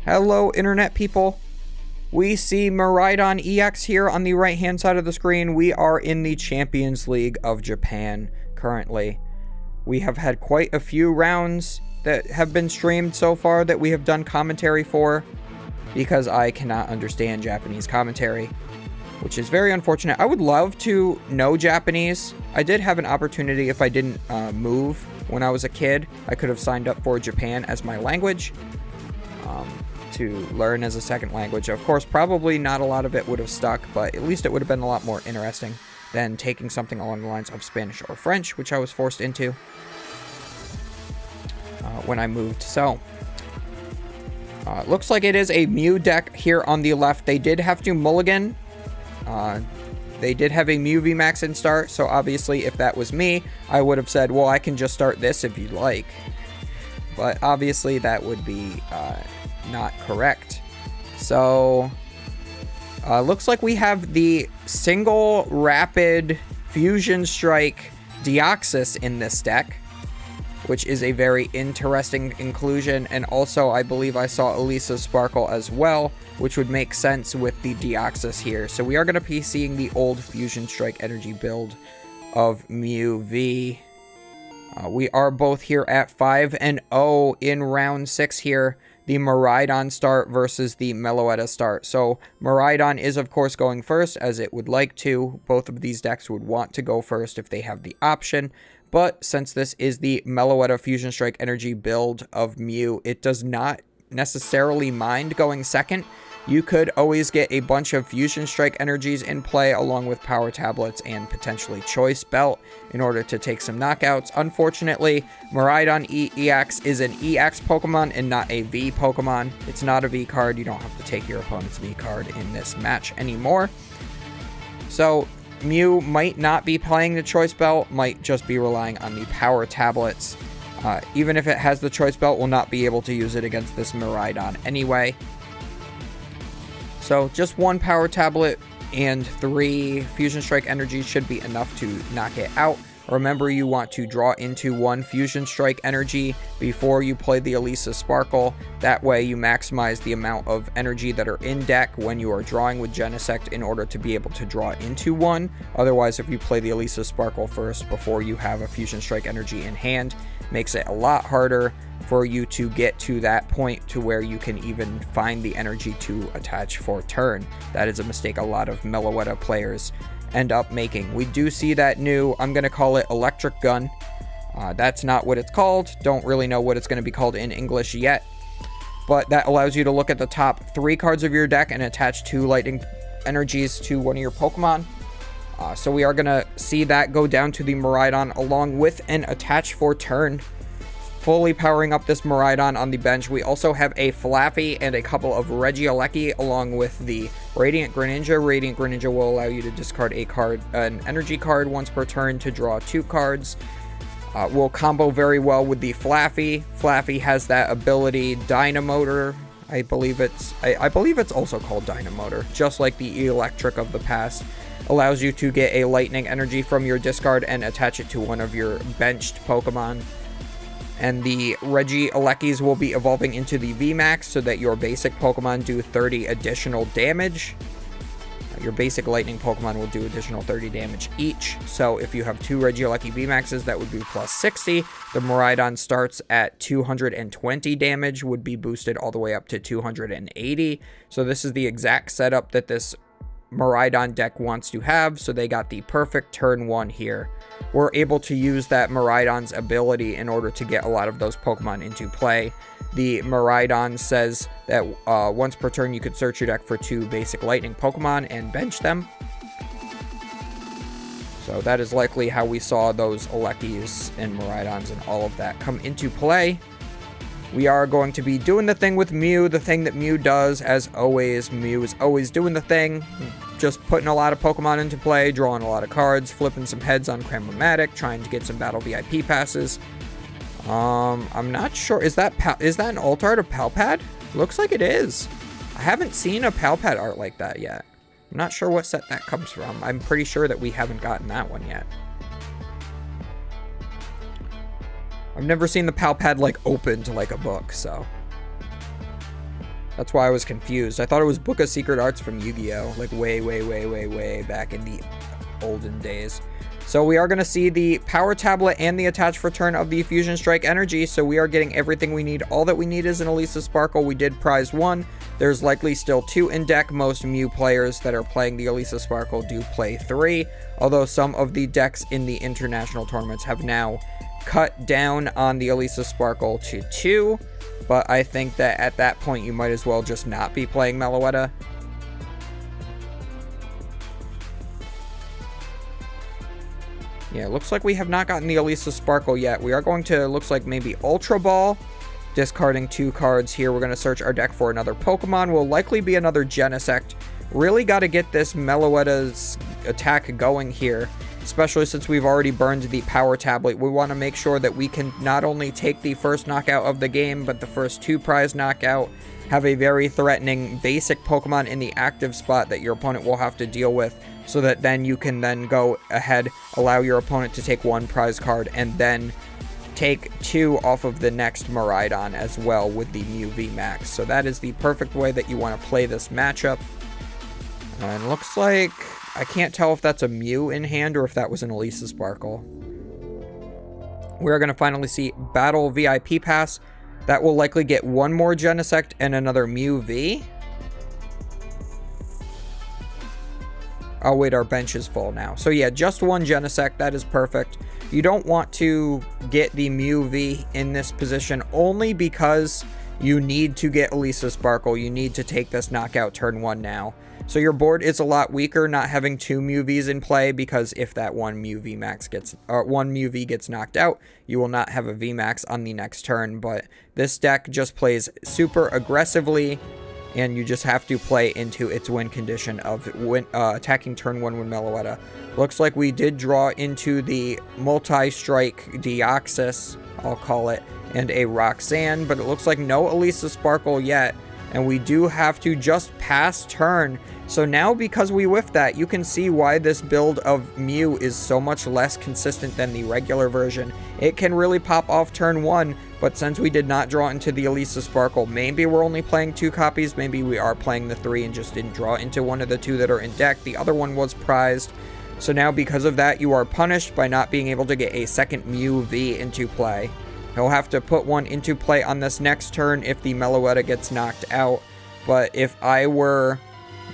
Hello, internet people. We see Miraidon EX here on the right-hand side of the screen. We are in the Champions League of Japan currently. We have had quite a few rounds that have been streamed so far that we have done commentary for, because I cannot understand Japanese commentary, which is very unfortunate. I would love to know Japanese. I did have an opportunity if I didn't move when I was a kid. I could have signed up for Japan as my language to learn as a second language. Of course, probably not a lot of it would have stuck, but at least it would have been a lot more interesting than taking something along the lines of Spanish or French, which I was forced into when I moved. So, looks like it is a Mew deck here on the left. They did have to mulligan. They did have a Mew VMAX in start, so obviously if that was me, I would have said, well, I can just start this if you'd like. But obviously that would be not correct. So, looks like we have the single rapid Fusion Strike Deoxys in this deck, which is a very interesting inclusion. And also, I believe I saw Elisa Sparkle as well, which would make sense with the Deoxys here. So we are going to be seeing the old Fusion Strike Energy build of Mew V. We are both here at 5-0 in round 6 here. The Miraidon start versus the Meloetta start. So Miraidon is, of course, going first, as it would like to. Both of these decks would want to go first if they have the option. But since this is the Meloetta Fusion Strike Energy build of Mew, it does not necessarily mind going second. You could always get a bunch of Fusion Strike Energies in play along with Power Tablets and potentially Choice Belt in order to take some knockouts. Unfortunately, Miraidon EX is an EX Pokemon and not a V Pokemon. It's not a V card. You don't have to take your opponent's V card in this match anymore. So Mew might not be playing the Choice Belt, might just be relying on the Power Tablets. Even if it has the Choice Belt, will not be able to use it against this Miraidon anyway. So just one Power Tablet and 3 Fusion Strike Energies should be enough to knock it out. Remember, you want to draw into 1 Fusion Strike Energy before you play the Elisa Sparkle. That way you maximize the amount of energy that are in deck when you are drawing with Genesect in order to be able to draw into 1. Otherwise, if you play the Elisa Sparkle first before you have a Fusion Strike Energy in hand, makes it a lot harder for you to get to that point to where you can even find the energy to attach for turn. That is a mistake a lot of Meloetta players end up making. We do see that new, I'm going to call it Electric Gun. That's not what it's called. Don't really know what it's going to be called in English yet. But that allows you to look at the top 3 cards of your deck and attach 2 lightning energies to one of your Pokemon. So we are going to see that go down to the Miraidon along with an attach for turn, fully powering up this Miraidon on the bench. We also have a Flaffy and a couple of Regieleki along with the Radiant Greninja. Radiant Greninja will allow you to discard an energy card once per turn to draw 2 cards. Will combo very well with the Flaffy. Flaffy has that ability Dynamotor. I believe it's also called Dynamotor, just like the Electric of the past. Allows you to get a lightning energy from your discard and attach it to one of your benched Pokemon. And the Regielekis will be evolving into the VMAX so that your basic Pokemon do 30 additional damage. Your basic lightning Pokemon will do additional 30 damage each. So if you have 2 Regieleki VMAXs, that would be plus 60. The Miraidon starts at 220 damage, would be boosted all the way up to 280. So this is the exact setup that this Miraidon deck wants to have, so they got the perfect turn 1 here. We're able to use that Miraidon's ability in order to get a lot of those Pokemon into play. The Miraidon says that once per turn you could search your deck for 2 basic lightning Pokemon and bench them. So that is likely how we saw those Elekis and Miraidons and all of that come into play. We are going to be doing the thing with Mew, the thing that Mew does, as always. Mew is always doing the thing, just putting a lot of Pokemon into play, drawing a lot of cards, flipping some heads on Cramomatic, trying to get some Battle VIP passes. I'm not sure, is that an alt art of Palpad? Looks like it is. I haven't seen a Palpad art like that yet. I'm not sure what set that comes from. I'm pretty sure that we haven't gotten that one yet. I've never seen the Palpad like open to like a book, so That's why I was confused. I thought it was Book of Secret Arts from Yu-Gi-Oh! Like way back in the olden days. So we are going to see the power tablet and the attached return of the Fusion Strike energy. So we are getting everything we need. All that we need is an Elisa Sparkle. We did prize 1. There's likely still 2 in deck. Most Mew players that are playing the Elisa Sparkle do play 3. Although some of the decks in the international tournaments have now cut down on the Elisa Sparkle to 2. But I think that at that point you might as well just not be playing Meloetta. Yeah, looks like we have not gotten the Elisa Sparkle yet. We are going to, looks like maybe Ultra Ball. Discarding 2 cards here. We're going to search our deck for another Pokemon. Will likely be another Genesect. Really got to get this Meloetta's attack going here. Especially since we've already burned the power tablet. We want to make sure that we can not only take the first knockout of the game, but the first 2 prize knockout. Have a very threatening basic Pokemon in the active spot that your opponent will have to deal with. So that then you can then go ahead, allow your opponent to take 1 prize card, and then take 2 off of the next Miraidon as well with the Mew VMAX. So that is the perfect way that you want to play this matchup. And looks like, I can't tell if that's a Mew in hand or if that was an Elisa Sparkle. We're going to finally see Battle VIP Pass. That will likely get 1 more Genesect and another Mew V. Oh, wait, our bench is full now. So, yeah, just 1 Genesect. That is perfect. You don't want to get the Mew V in this position only because you need to get Elisa Sparkle. You need to take this knockout turn 1 now. So, your board is a lot weaker not having 2 Mew Vs in play because if that 1 Mew V gets knocked out, you will not have a VMAX on the next turn. But this deck just plays super aggressively. And you just have to play into its win condition of attacking turn 1 with Meloetta. Looks like we did draw into the multi-strike Deoxys, I'll call it, and a Roxanne, but it looks like no Elisa Sparkle yet. And we do have to just pass turn. So now because we whiffed that, you can see why this build of Mew is so much less consistent than the regular version. It can really pop off turn 1, but since we did not draw into the Elisa Sparkle, maybe we're only playing 2 copies, maybe we are playing the 3 and just didn't draw into one of the 2 that are in deck. The other one was prized. So now because of that, you are punished by not being able to get a second Mew V into play. He'll have to put 1 into play on this next turn if the Meloetta gets knocked out. But if I were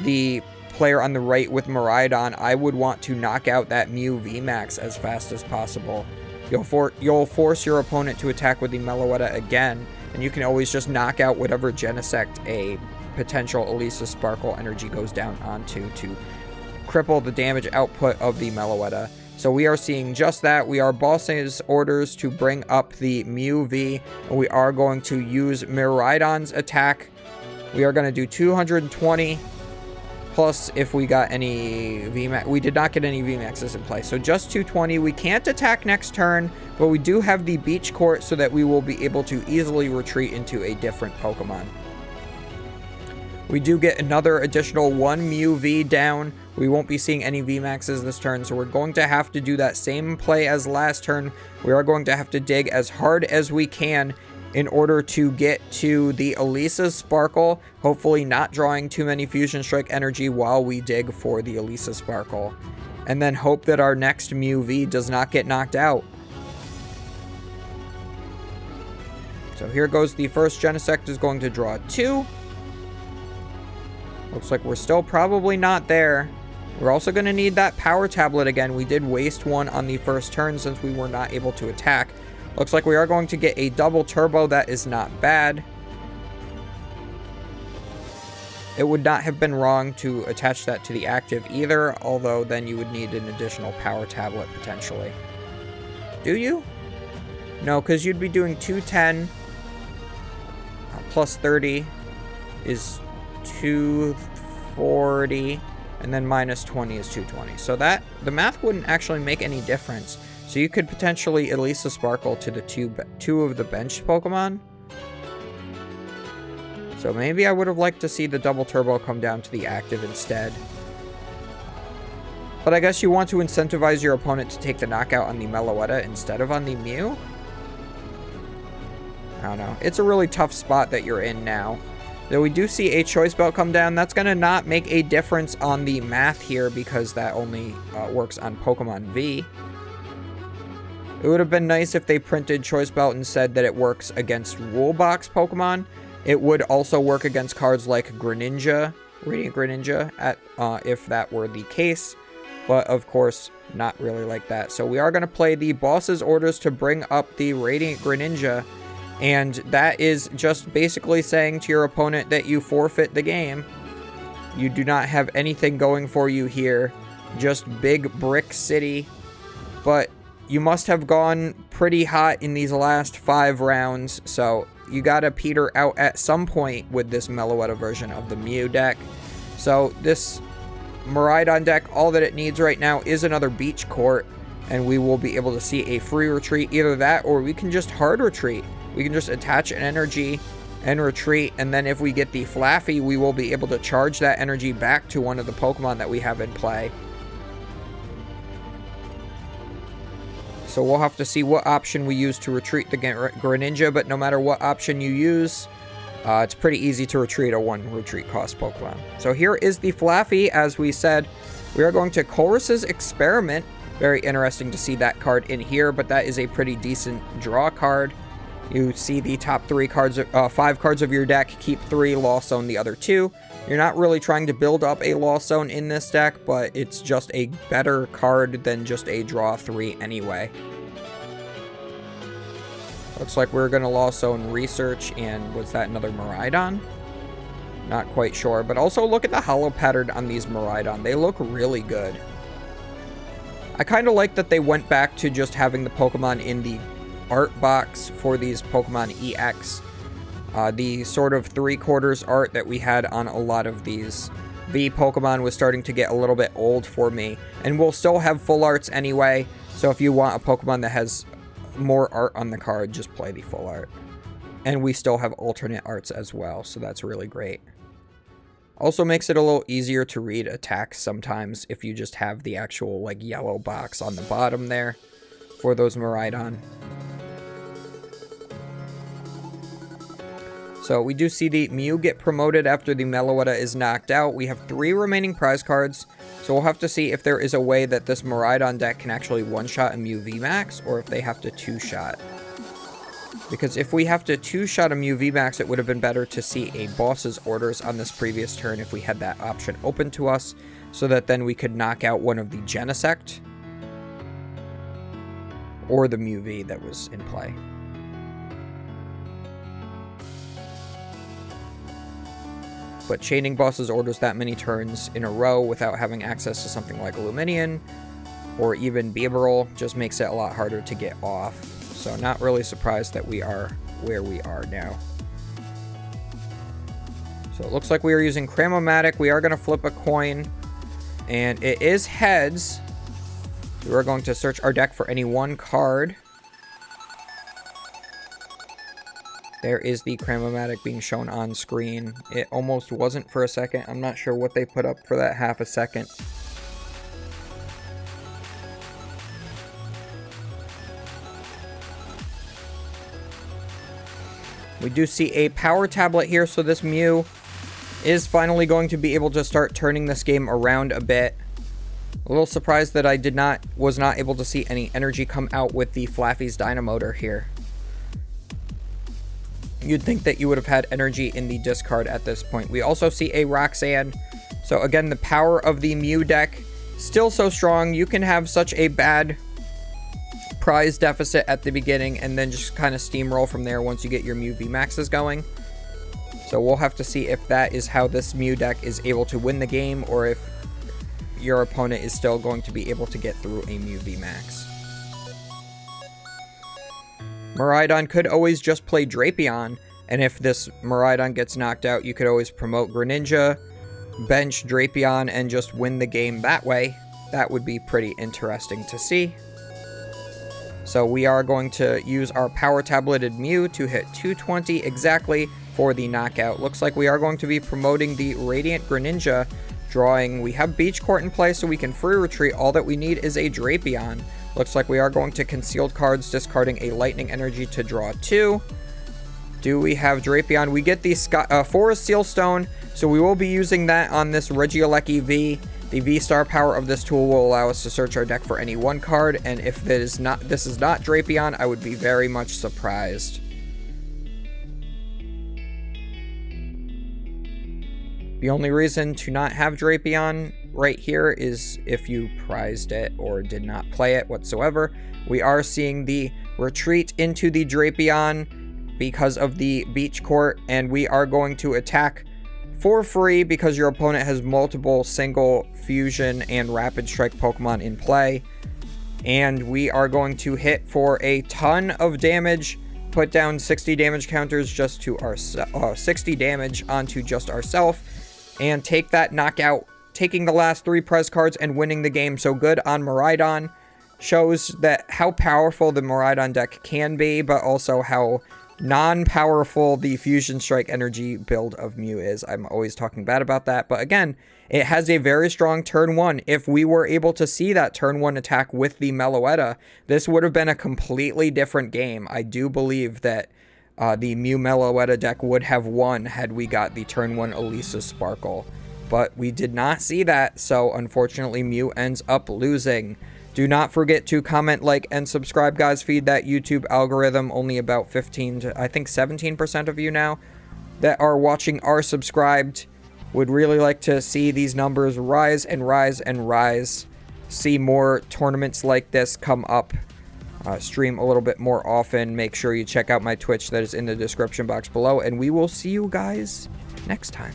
the player on the right with Miraidon, I would want to knock out that Mew VMAX as fast as possible. You'll force your opponent to attack with the Meloetta again, and you can always just knock out whatever Genesect a potential Elisa Sparkle energy goes down onto to cripple the damage output of the Meloetta. So we are seeing just that. We are bossing orders to bring up the Mew V, and we are going to use Miraidon's attack. We are going to do 220, plus if we got any VMAX. We did not get any VMAXs in play, so just 220. We can't attack next turn, but we do have the Beach Court so that we will be able to easily retreat into a different Pokemon. We do get another additional 1 Mew V down. We won't be seeing any VMAXs this turn, so we're going to have to do that same play as last turn. We are going to have to dig as hard as we can in order to get to the Elisa Sparkle, hopefully not drawing too many Fusion Strike energy while we dig for the Elisa Sparkle. And then hope that our next Mew V does not get knocked out. So here goes the first Genesect is going to draw 2. Looks like we're still probably not there. We're also going to need that power tablet again. We did waste 1 on the first turn since we were not able to attack. Looks like we are going to get a double turbo. That is not bad. It would not have been wrong to attach that to the active either, although then you would need an additional power tablet potentially. Do you? No, because you'd be doing 210 plus 30 is 240, and then minus 20 is 220. So that the math wouldn't actually make any difference. So you could potentially Elisa Sparkle to the two of the bench Pokemon. So maybe I would have liked to see the double turbo come down to the active instead. But I guess you want to incentivize your opponent to take the knockout on the Meloetta instead of on the Mew? I don't know. It's a really tough spot that you're in now. Though we do see a choice belt come down, that's going to not make a difference on the math here because that only works on Pokemon V. It would have been nice if they printed choice belt and said that it works against rule box Pokemon. It would also work against cards like Greninja, Radiant Greninja, if that were the case. But of course, not really like that. So we are going to play the boss's orders to bring up the Radiant Greninja. And that is just basically saying to your opponent that you forfeit the game. You do not have anything going for you here. Just big brick city. But you must have gone pretty hot in these last 5 rounds. So you gotta peter out at some point with this Meloetta version of the Mew deck. So this Miraidon deck, all that it needs right now is another beach court. And we will be able to see a free retreat. Either that or we can just hard retreat. We can just attach an energy and retreat, and then if we get the Flaffy, we will be able to charge that energy back to one of the Pokemon that we have in play. So we'll have to see what option we use to retreat the Greninja, but no matter what option you use, it's pretty easy to retreat a 1 retreat cost Pokemon. So here is the Flaffy. As we said, we are going to Chorus's Experiment. Very interesting to see that card in here, but that is a pretty decent draw card. You see the top 5 cards of your deck, keep 3, Lost Zone the other 2. You're not really trying to build up a Lost Zone in this deck, but it's just a better card than just a draw 3 anyway. Looks like we're going to Lost Zone Research, and was that another Miraidon? Not quite sure, but also look at the hollow pattern on these Miraidon. They look really good. I kind of like that they went back to just having the Pokemon in the art box for these Pokemon EX. The sort of 3/4 art that we had on a lot of these V Pokemon was starting to get a little bit old for me. And we'll still have full arts anyway, so if you want a Pokemon that has more art on the card, just play the full art. And we still have alternate arts as well, so that's really great. Also makes it a little easier to read attacks sometimes if you just have the actual like yellow box on the bottom there for those Miraidon. So we do see the Mew get promoted after the Meloetta is knocked out. We have 3 remaining prize cards, so we'll have to see if there is a way that this Miraidon deck can actually one-shot a Mew VMAX, or if they have to 2-shot. Because if we have to 2-shot a Mew VMAX, it would have been better to see a boss's orders on this previous turn if we had that option open to us, so that then we could knock out one of the Genesect, or the Mew V that was in play. But chaining boss's orders that many turns in a row without having access to something like Luminion or even Bibarel just makes it a lot harder to get off. So not really surprised that we are where we are now. So it looks like we are using Cramomatic. We are going to flip a coin, and it is heads. So we're going to search our deck for any one card. There is the Cramomatic being shown on screen. It almost wasn't for a second. I'm not sure what they put up for that half a second. We do see a power tablet here, so this Mew is finally going to be able to start turning this game around a bit. A little surprised that I was not able to see any energy come out with the Flaffy's Dynamotor here. You'd think that you would have had energy in the discard at this point. We also see a Roxanne. So again, the power of the Mew deck, still so strong. You can have such a bad prize deficit at the beginning and then just kind of steamroll from there once you get your Mew VMAXs going. So we'll have to see if that is how this Mew deck is able to win the game, or if your opponent is still going to be able to get through a Mew VMAX. Miraidon could always just play Drapion, and if this Miraidon gets knocked out, you could always promote Greninja, bench Drapion, and just win the game that way. That would be pretty interesting to see. So we are going to use our power tableted Mew to hit 220 exactly for the knockout. Looks like we are going to be promoting the Radiant Greninja, drawing. We have Beach Court in play, so we can free retreat. All that we need is a Drapion. Looks like we are going to concealed cards, discarding a Lightning Energy to draw 2. Do we have Drapion? We get the Forest Sealstone, so we will be using that on this Regieleki V. The V-Star power of this tool will allow us to search our deck for any one card, and if this is not Drapion, I would be very much surprised. The only reason to not have Drapion right here is if you prized it or did not play it whatsoever. We are seeing the retreat into the Drapion because of the Beach Court, and we are going to attack for free because your opponent has multiple single fusion and rapid strike Pokemon in play. And we are going to hit for a ton of damage, put down 60 damage counters just to our 60 damage onto just ourselves, and take that knockout, taking the last 3 press cards and winning the game. So good on Miraidon. Shows that how powerful the Miraidon deck can be, but also how non-powerful the Fusion Strike Energy build of Mew is. I'm always talking bad about that, but again, it has a very strong turn 1. If we were able to see that turn 1 attack with the Meloetta, this would have been a completely different game. I do believe that the Mew Meloetta deck would have won had we got the turn 1 Elisa Sparkle, but we did not see that, so unfortunately Mew ends up losing. Do not forget to comment, like, and subscribe, guys. Feed that YouTube algorithm. Only about 15 to, I think, 17% of you now that are watching are subscribed. Would really like to see these numbers rise and rise and rise. See more tournaments like this come up. Stream a little bit more often. Make sure you check out my Twitch that is in the description box below. And we will see you guys next time.